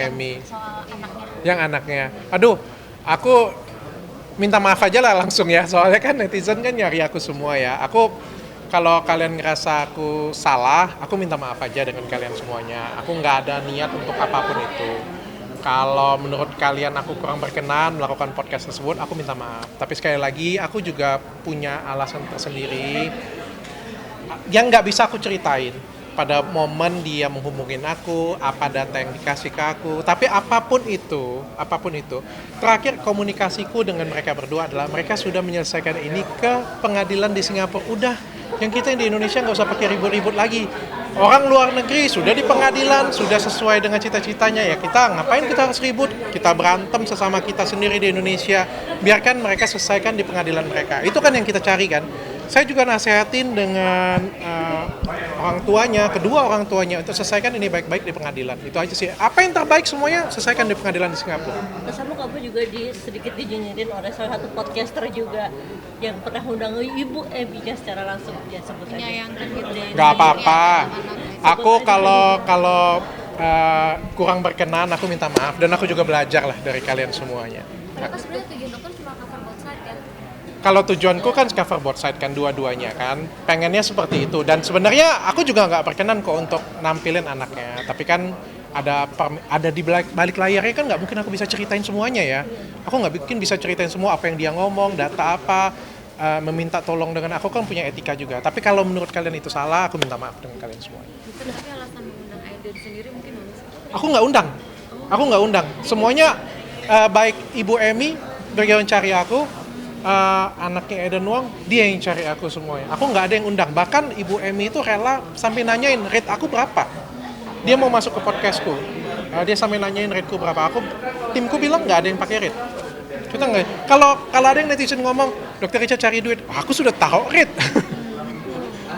Emmy. Soal anaknya. Yang anaknya. Aduh, aku minta maaf aja lah langsung ya. Soalnya kan netizen kan nyari aku semua ya. Kalau kalian ngerasa aku salah, aku minta maaf aja dengan kalian semuanya. Aku nggak ada niat untuk apapun itu. Kalau menurut kalian aku kurang berkenan melakukan podcast tersebut, aku minta maaf. Tapi sekali lagi, aku juga punya alasan tersendiri yang nggak bisa aku ceritain pada momen dia menghubungin aku, apa data yang dikasih ke aku. Tapi apapun itu, terakhir komunikasiku dengan mereka berdua adalah mereka sudah menyelesaikan ini ke pengadilan di Singapura. Udah, yang kita yang di Indonesia nggak usah pakai ribut-ribut lagi. Orang luar negeri sudah di pengadilan, sudah sesuai dengan cita-citanya, ya kita ngapain kita harus ribut? Kita berantem sesama kita sendiri di Indonesia. Biarkan mereka selesaikan di pengadilan mereka. Itu kan yang kita cari kan. Saya juga nasehatin dengan kedua orang tuanya untuk selesaikan ini baik-baik di pengadilan. Itu aja sih. Apa yang terbaik semuanya selesaikan di pengadilan di Singapura. Sama kamu juga sedikit dijinyirin oleh salah satu podcaster juga yang pernah undang Ibu Emmy secara langsung, ya sebut aja. Menyayangkan gitu deh. Gak apa-apa. Aku kalau kurang berkenan aku minta maaf dan aku juga belajar lah dari kalian semuanya. Karena sebenarnya tujuan dokter cuma cover both side kan. Kalau tujuanku kan cover both side kan, dua-duanya kan, pengennya seperti itu. Dan sebenarnya aku juga nggak berkenan kok untuk nampilin anaknya, tapi kan ada di balik layarnya kan nggak mungkin aku bisa ceritain semuanya ya. Aku nggak mungkin bisa ceritain semua apa yang dia ngomong, data apa, meminta tolong dengan aku kan punya etika juga. Tapi kalau menurut kalian itu salah, aku minta maaf dengan kalian semua. Tapi alasan mengundang Aiden sendiri mungkin apa sih? Aku nggak undang. Semuanya baik Ibu Emmy yang cari aku, anaknya Eden Wong, dia yang cari aku semuanya. Aku nggak ada yang undang. Bahkan Ibu Emmy itu rela sampai nanyain rate aku berapa. Dia mau masuk ke podcastku. Dia sampai nanyain rateku berapa. Timku bilang nggak ada yang pakai rate. Kita nggak. Kalau ada yang netizen ngomong, Dokter Richard cari duit, aku sudah tahu rate.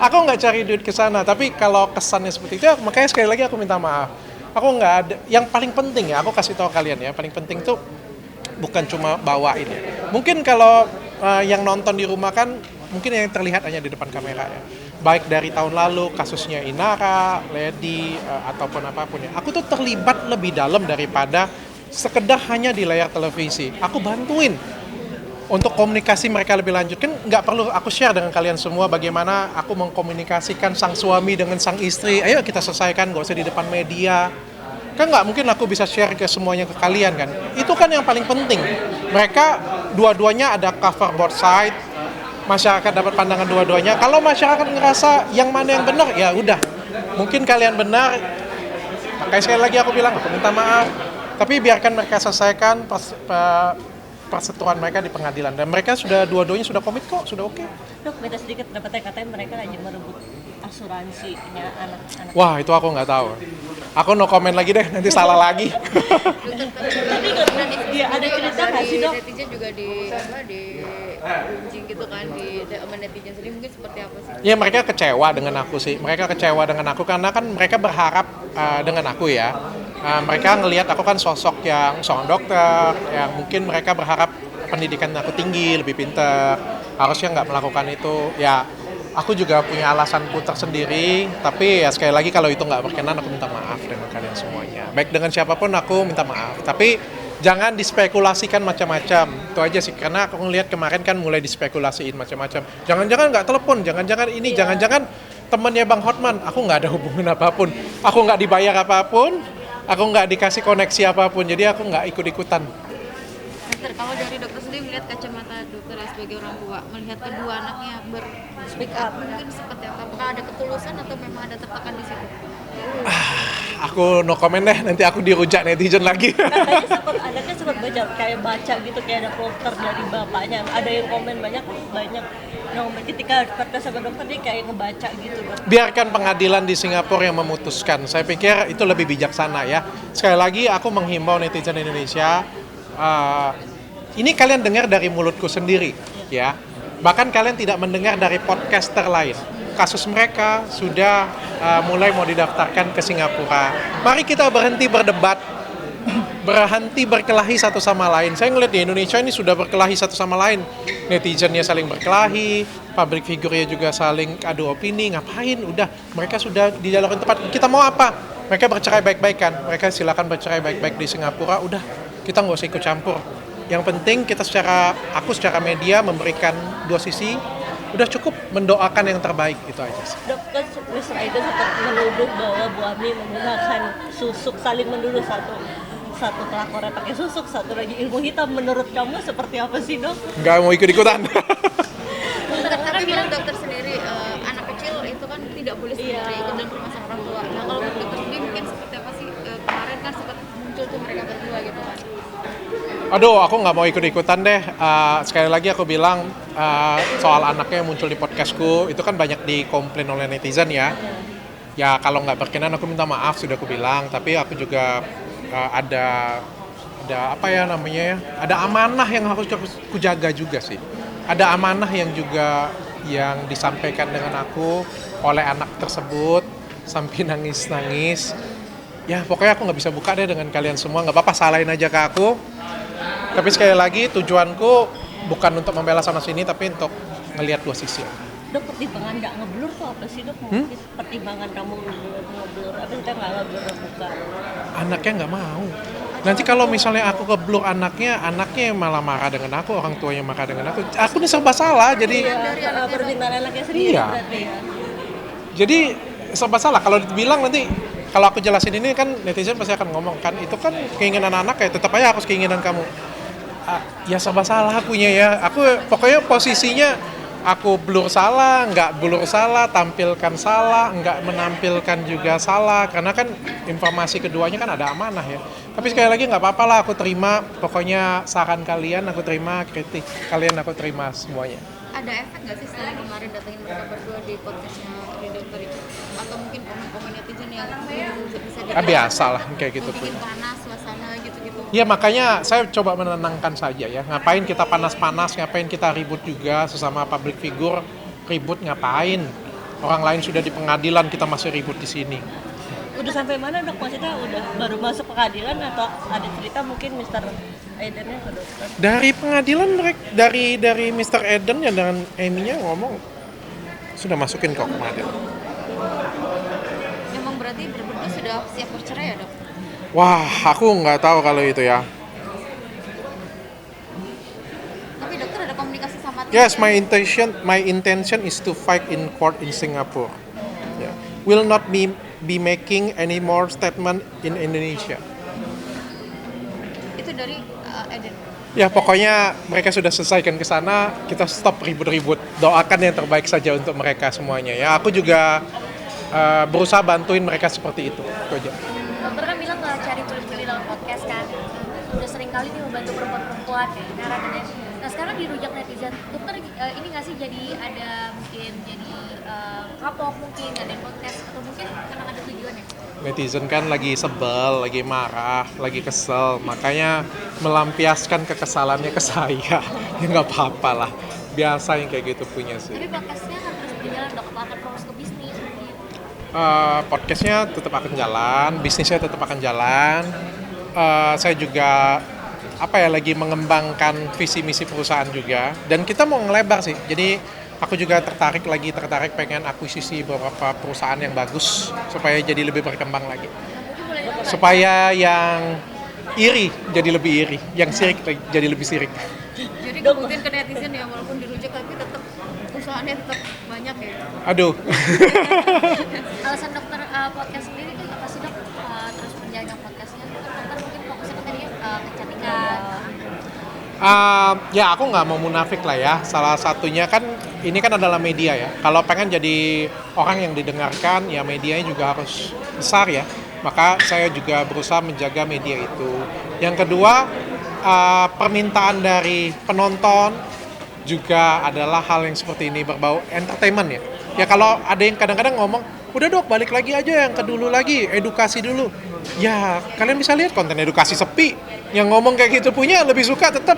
Aku nggak cari duit ke sana. Tapi kalau kesannya seperti itu, makanya sekali lagi aku minta maaf. Aku nggak ada. Yang paling penting ya, aku kasih tahu kalian ya, paling penting tuh bukan cuma bawain ya. Mungkin kalau yang nonton di rumah kan mungkin yang terlihat hanya di depan kamera ya. Baik dari tahun lalu kasusnya Inara, Lady ataupun apapun ya. Aku tuh terlibat lebih dalam daripada sekedar hanya di layar televisi. Aku bantuin untuk komunikasi mereka lebih lanjut. Kan nggak perlu aku share dengan kalian semua bagaimana aku mengkomunikasikan sang suami dengan sang istri. Ayo kita selesaikan, nggak usah di depan media. Kan nggak mungkin aku bisa share ke semuanya ke kalian kan. Itu kan yang paling penting. Mereka dua-duanya ada cover both side. Masyarakat dapat pandangan dua-duanya. Kalau masyarakat ngerasa yang mana yang benar, ya udah. Mungkin kalian benar. Makanya sekali lagi aku bilang, aku minta maaf. Tapi biarkan mereka selesaikan persetujuan mereka di pengadilan. Dan mereka dua-duanya sudah komit kok, sudah oke. Dok, beda sedikit katanya mereka lagi merebut asuransinya anak-anak. Wah, itu aku nggak tahu. Aku no komen lagi deh, nanti salah lagi. Tapi dia ada cerita nggak sih dok? Netizen juga di gunjing gitu kan sama netizen sendiri mungkin seperti apa sih? Ya mereka kecewa dengan aku sih. Mereka kecewa dengan aku karena kan mereka berharap dengan aku ya. Mereka ngelihat aku kan sosok yang seorang dokter, yang mungkin mereka berharap pendidikan aku tinggi, lebih pintar. Harusnya nggak melakukan itu. Ya aku juga punya alasanku tersendiri, tapi ya sekali lagi kalau itu nggak berkenan aku minta maaf dengan kalian semuanya. Baik dengan siapapun aku minta maaf, tapi jangan dispekulasikan macam-macam. Itu aja sih, karena aku ngelihat kemarin kan mulai dispekulasiin macam-macam. Jangan-jangan nggak telepon, jangan-jangan ini, jangan-jangan temennya Bang Hotman. Aku nggak ada hubungan apapun, aku nggak dibayar apapun, aku nggak dikasih koneksi apapun, jadi aku nggak ikut-ikutan. Dokter, kalau dari dokter sendiri melihat kacamata dokter sebagai orang tua, melihat kedua anaknya speak up, mungkin seperti apa? Apakah ada ketulusan atau memang ada tertekan di situ? Aku no comment deh, nanti aku dirujak netizen lagi. Anaknya sempat baca gitu, kayak ada poster dari bapaknya, ada yang komen banyak. Nah, ketika podcast sama dokter dia kayak ngebaca gitu dok. Biarkan pengadilan di Singapura yang memutuskan. Saya pikir itu lebih bijaksana ya. Sekali lagi aku menghimbau netizen Indonesia, ini kalian dengar dari mulutku sendiri ya. Bahkan kalian tidak mendengar dari podcaster lain. Kasus mereka sudah mulai mau didaftarkan ke Singapura. Mari kita berhenti berdebat, berhenti berkelahi satu sama lain. Saya ngeliat di Indonesia ini sudah berkelahi satu sama lain. Netizennya saling berkelahi, public figure-nya juga saling adu opini. Ngapain? Udah, mereka sudah di jalur yang tepat. Kita mau apa? mereka bercerai baik-baik kan, mereka silakan bercerai baik-baik di Singapura, udah kita nggak usah ikut campur. Yang penting aku secara media memberikan dua sisi, udah cukup mendoakan yang terbaik, itu aja sih. Dok, kan Mr. Aiden sempat menuduh bahwa Bu Ami menggunakan susuk, saling menuduh, satu pelakornya pakai susuk, satu lagi ilmu hitam. Menurut kamu seperti apa sih, Dok? Nggak mau ikut-ikutan. Tapi bilang dokter sendiri, anak kecil itu kan tidak boleh sendiri ikut dalam permasalahan orang tua. Nah kalau menurut dokter sendiri mungkin seperti apa sih, kemarin kan sempat muncul tuh mereka berdua gitu kan. Aduh, aku nggak mau ikut-ikutan deh. Sekali lagi aku bilang soal anaknya yang muncul di podcastku, itu kan banyak dikomplain oleh netizen ya. Ya kalau nggak berkenan aku minta maaf, sudah aku bilang. Tapi aku juga ada apa ya namanya ya, ada amanah yang harus aku jaga juga sih. Ada amanah yang juga yang disampaikan dengan aku oleh anak tersebut sampai nangis-nangis. Ya pokoknya aku nggak bisa buka deh dengan kalian semua, nggak apa-apa salahin aja ke aku. Tapi sekali lagi tujuanku bukan untuk membela sana sini, tapi untuk ngelihat dua sisi. Dok, pertimbangan nggak ngeblur tuh apa sih, Dok? Pertimbangan kamu ngeblur, apa kita nggak ngeblur buka? Anaknya nggak mau. Nanti kalau misalnya aku keblur anaknya malah marah dengan aku, orang tuanya marah dengan aku ini serba salah. Jadi Pertimbangan anaknya sendiri Iya. berarti ya. jadi serba salah. Kalau dibilang nanti, kalau aku jelasin ini kan netizen pasti akan ngomong kan, itu kan keinginan anak ya, tetap aja harus keinginan kamu. Ya serba salah akunya ya. Aku pokoknya posisinya aku blur salah, nggak blur salah, tampilkan salah, nggak menampilkan juga salah, karena kan informasi keduanya kan ada amanah ya. Tapi sekali lagi nggak apa-apa lah, aku terima. Pokoknya saran kalian aku terima, kritik kalian aku terima semuanya. Ada efek nggak sih setelah kemarin datangin mereka berdua di podcastnya di dokter itu? Atau mungkin komen-komen netizen yang bisa Biasa lah kayak gitu pun. bikin panas suasana gitu-gitu. Ya makanya saya coba menenangkan saja ya. Ngapain kita panas-panas, ngapain kita ribut juga sesama public figure, ribut ngapain? Orang lain sudah di pengadilan, kita masih ribut di sini. Udah sampai mana, Dok? Maksudnya udah baru masuk pengadilan atau ada cerita mungkin Mr. Aidennya ke dokter? Dari pengadilan mereka, dari Mr. Eden ya dengan Amy-nya ngomong sudah masukin kok pengadilan. Memang berarti berdua sudah siap bercerai ya dok? Wah, aku nggak tahu kalau itu ya. Tapi dokter ada komunikasi sama tim? Yes, my intention is to fight in court in Singapore. Yeah. Will not be making any more statement in Indonesia. Itu dari Eden. Ya pokoknya mereka sudah selesaikan ke sana, kita stop ribut-ribut. Doakan yang terbaik saja untuk mereka semuanya ya. Aku juga berusaha bantuin mereka seperti itu aja. Dokter kan bilang nggak cari curi-curi dalam podcast kan, udah sering kali nih membantu perempuan-perempuan Nara dan Emi. Nah sekarang dirujak netizen, dokter ini nggak sih jadi ada mungkin jadi kapok mungkin ngadain podcast atau mungkin karena ada tujuannya? Netizen kan lagi sebel, lagi marah, lagi kesel, makanya melampiaskan kekesalannya ke saya. Ya nggak apa-apa lah, biasa yang kayak gitu punya sih. Tapi podcastnya kan terus berjalan, dok, akan fokus ke bisnis mungkin. Podcastnya tetap akan jalan, bisnisnya tetap akan jalan. Saya juga lagi mengembangkan visi misi perusahaan juga, dan kita mau ngelebar sih. Jadi aku juga tertarik pengen akuisisi beberapa perusahaan yang bagus supaya jadi lebih berkembang lagi. Supaya yang iri jadi lebih iri, yang sirik jadi lebih sirik. Jadi kebuktian ke netizen ya, walaupun dirujak tapi tetap usahanya tetap banyak ya. Aduh. Alasan dokter podcast sendiri itu apa sih dok? Terus menjaga podcastnya, dokter mungkin fokusnya ke tadi kecantikan. Ya aku nggak mau munafik lah ya. Salah satunya kan ini kan adalah media ya. Kalau pengen jadi orang yang didengarkan, ya medianya juga harus besar ya. Maka saya juga berusaha menjaga media itu. Yang kedua, permintaan dari penonton juga adalah hal yang seperti ini, berbau entertainment ya. Ya kalau ada yang kadang-kadang ngomong, udah dok balik lagi aja yang ke dulu lagi, edukasi dulu. Ya kalian bisa lihat konten edukasi sepi. Yang ngomong kayak gitu punya lebih suka tetap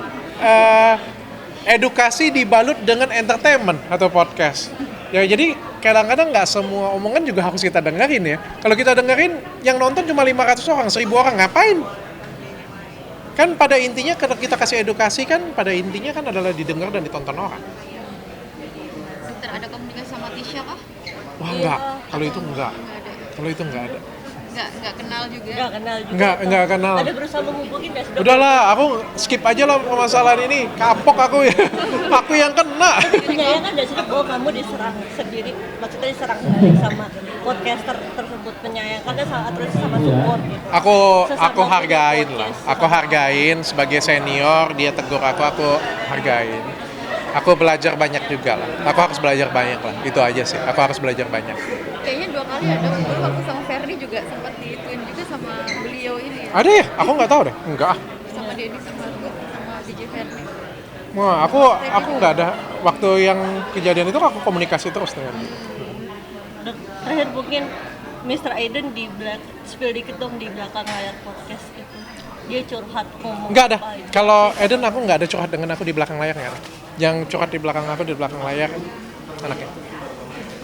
edukasi dibalut dengan entertainment atau podcast. Ya jadi kadang-kadang nggak semua omongan juga harus kita dengerin ya. Kalau kita dengerin yang nonton cuma 500 orang, 1000 orang, ngapain? Kan pada intinya kalau kita kasih edukasi kan pada intinya kan adalah didengar dan ditonton orang. Dokter ada komunikasi sama Tisha kah? Wah enggak, kalau itu enggak. Nggak ada. Kalau itu enggak ada. nggak kenal juga. Nggak kenal. Ada berusaha menghubungi nggak sih, Dok? Udahlah, aku skip aja lah permasalahan ini. Kapok aku ya. Aku yang kena. Menyayangkan nggak sih, Dok, bahwa kamu diserang sendiri, maksudnya diserang sendiri sama podcaster tersebut, menyayangkannya terus sama support gitu. Aku Sesama hargain lah. podcast. Aku hargain sebagai senior, dia tegur aku hargain. Aku belajar banyak juga lah. Aku harus belajar banyak lah. Itu aja sih. Aku harus belajar banyak. Kayaknya 2 kali ada. Dulu waktu sama Ferdi juga sempat diituin juga sama beliau ini ya. Ada ya? Aku nggak tahu deh. Enggak. Sama Deddy Sumargo sama DJ Ferdi. Wah, aku nggak ada. Waktu yang kejadian itu aku komunikasi terus dengan dia. Dok, terakhir mungkin Mr. Aiden spill dikit dong di belakang layar podcast itu. Dia curhat ngomong Nggak ada. apa aja. Kalau Eden aku nggak ada curhat dengan aku di belakang layar, nggak ada. Yang curhat di belakang aku di belakang layar anaknya.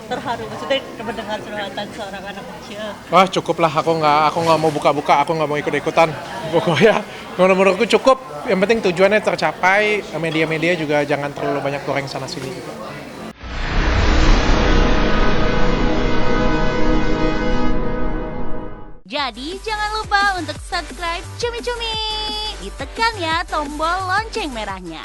Terharu, maksudnya mendengar curhatan seorang anak kecil. Wah cukup lah, aku nggak mau buka-buka, aku nggak mau ikut-ikutan. Pokoknya menurutku cukup. Yang penting tujuannya tercapai. Media-media juga jangan terlalu banyak goreng sana sini juga. Jadi jangan lupa untuk subscribe Cumi Cumi. Ditekan ya tombol lonceng merahnya.